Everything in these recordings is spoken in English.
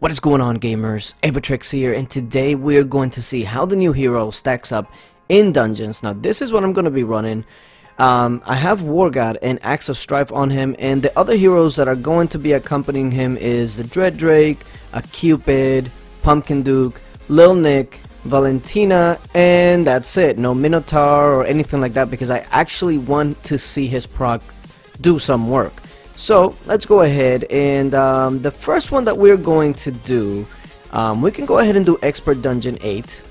What is going on, gamers? Aevatrex here, and today we're going to see how the new hero stacks up in dungeons. Now this is what I'm going to be running. I have War God and Axe of Strife on him, and the other heroes that are going to be accompanying him is the Dread Drake, a Cupid, Pumpkin Duke, Lil Nick, Valentina, and that's it. No Minotaur or anything like that, because I actually want to see his proc do some work. So let's go ahead, and the first one that we're going to do, we can go ahead and do Expert Dungeon 8,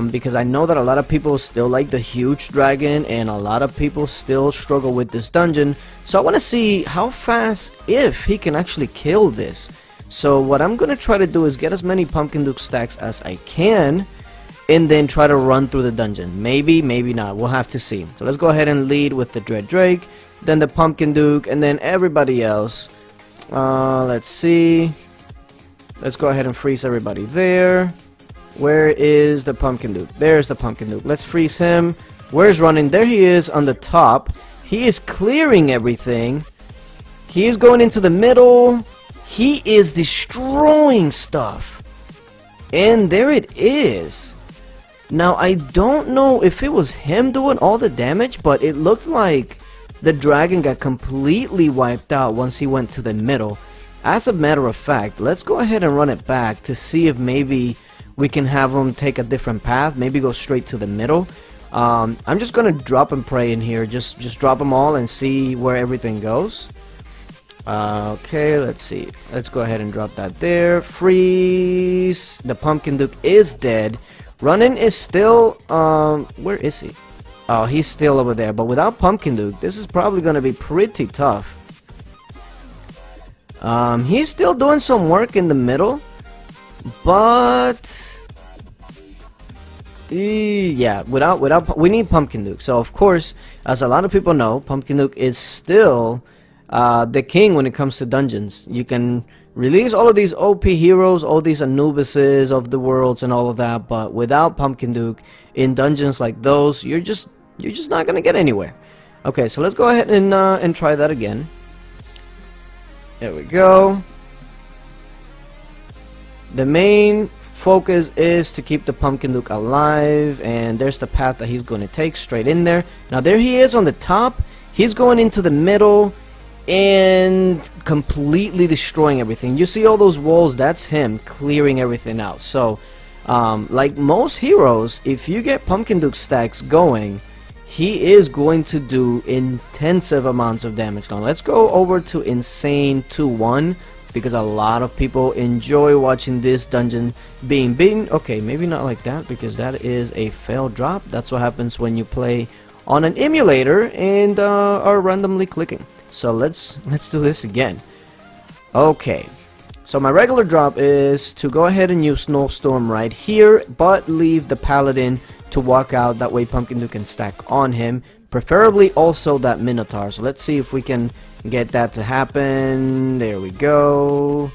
because I know that a lot of people still like the huge dragon and a lot of people still struggle with this dungeon. So I want to see how fast, if he can actually kill this. So what I'm going to try to do is get as many Pumpkin Duke stacks as I can, and then try to run through the dungeon. Maybe, maybe not. We'll have to see. So let's go ahead and lead with the Dread Drake, then the Pumpkin Duke, and then everybody else. Let's see. Let's go ahead and freeze everybody there. Where is the Pumpkin Duke? There's the Pumpkin Duke. Let's freeze him. Where's Ronin? There he is on the top. He is clearing everything. He is going into the middle. He is destroying stuff. And there it is. Now, I don't know if it was him doing all the damage, but it looked like the dragon got completely wiped out once he went to the middle. As a matter of fact, let's go ahead and run it back to see if maybe we can have him take a different path, maybe go straight to the middle. I'm just gonna drop and pray in here, just drop them all and see where everything goes. Okay, let's see. Let's go ahead and drop that there. Freeze. The Pumpkin Duke is dead. Ronin is still, where is he? Oh, he's still over there, but without Pumpkin Duke, this is probably going to be pretty tough. He's still doing some work in the middle, but yeah, we need Pumpkin Duke. So of course, as a lot of people know, Pumpkin Duke is still the king when it comes to dungeons. You can release all of these OP heroes, all these Anubises of the worlds and all of that, but without Pumpkin Duke in dungeons like those, you're just not gonna get anywhere. Okay, so let's go ahead and try that again. There we go. The main focus is to keep the Pumpkin Duke alive, and there's the path that he's going to take straight in there. Now there he is on the top. He's going into the middle and completely destroying everything. You see all those walls? That's him clearing everything out. So like most heroes, if you get Pumpkin Duke stacks going, he is going to do intensive amounts of damage. Now let's go over to Insane 2-1, because a lot of people enjoy watching this dungeon being beaten. Okay, maybe not like that, because that is a failed drop. That's what happens when you play on an emulator and are randomly clicking. So let's do this again. Okay, so my regular drop is to go ahead and use Snowstorm right here, but leave the Paladin to walk out. That way Pumpkin Duke can stack on him, preferably also that Minotaur. So let's see if we can get that to happen. There we go.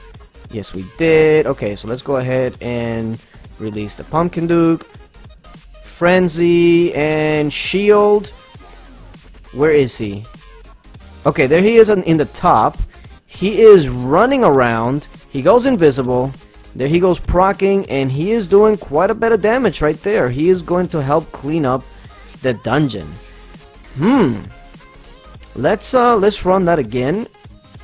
Yes, we did. Okay, so let's go ahead and release the Pumpkin Duke, Frenzy, and Shield. Where is he? Okay, there he is in the top. He is running around. He goes invisible. There he goes proccing, and he is doing quite a bit of damage right there. He is going to help clean up the dungeon. Let's run that again.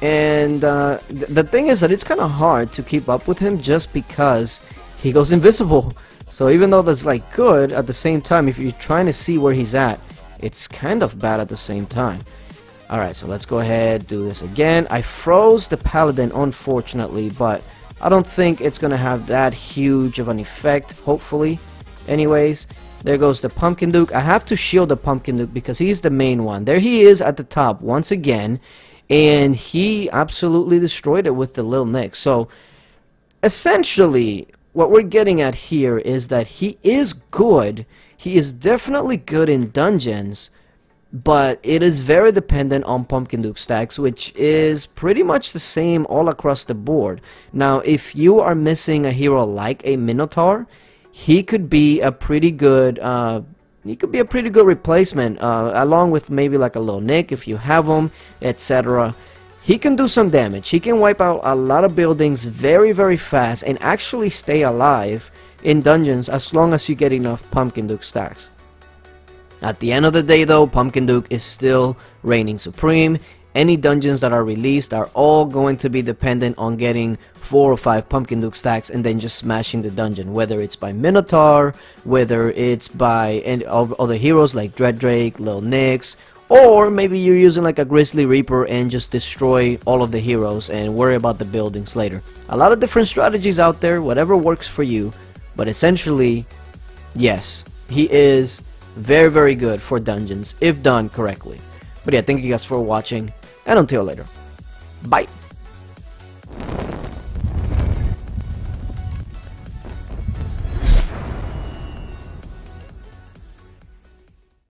And the thing is that it's kind of hard to keep up with him just because he goes invisible. So even though that's like good, at the same time, if you're trying to see where he's at, it's kind of bad at the same time. Alright, so let's go ahead, do this again. I froze the Paladin, unfortunately, but I don't think it's going to have that huge of an effect, hopefully. Anyways, there goes the Pumpkin Duke. I have to shield the Pumpkin Duke because he's the main one. There he is at the top once again, and he absolutely destroyed it with the Lil Nick. So, essentially, what we're getting at here is that he is good. He is definitely good in dungeons, but it is very dependent on Pumpkin Duke stacks, which is pretty much the same all across the board. Now, if you are missing a hero like a Minotaur, he could be a pretty good replacement, along with maybe like a Lil Nick if you have him, etc. he can do some damage. He can wipe out a lot of buildings very fast and actually stay alive in dungeons as long as you get enough Pumpkin Duke stacks. At the end of the day though, Pumpkin Duke is still reigning supreme. Any dungeons that are released are all going to be dependent on getting 4 or 5 Pumpkin Duke stacks and then just smashing the dungeon, whether it's by Minotaur, whether it's by any of other heroes like Dread Drake, Lil Nyx, or maybe you're using like a Grizzly Reaper and just destroy all of the heroes and worry about the buildings later. A lot of different strategies out there, whatever works for you, but essentially, yes, he is very good for dungeons if done correctly. But yeah, thank you guys for watching, and until later, bye.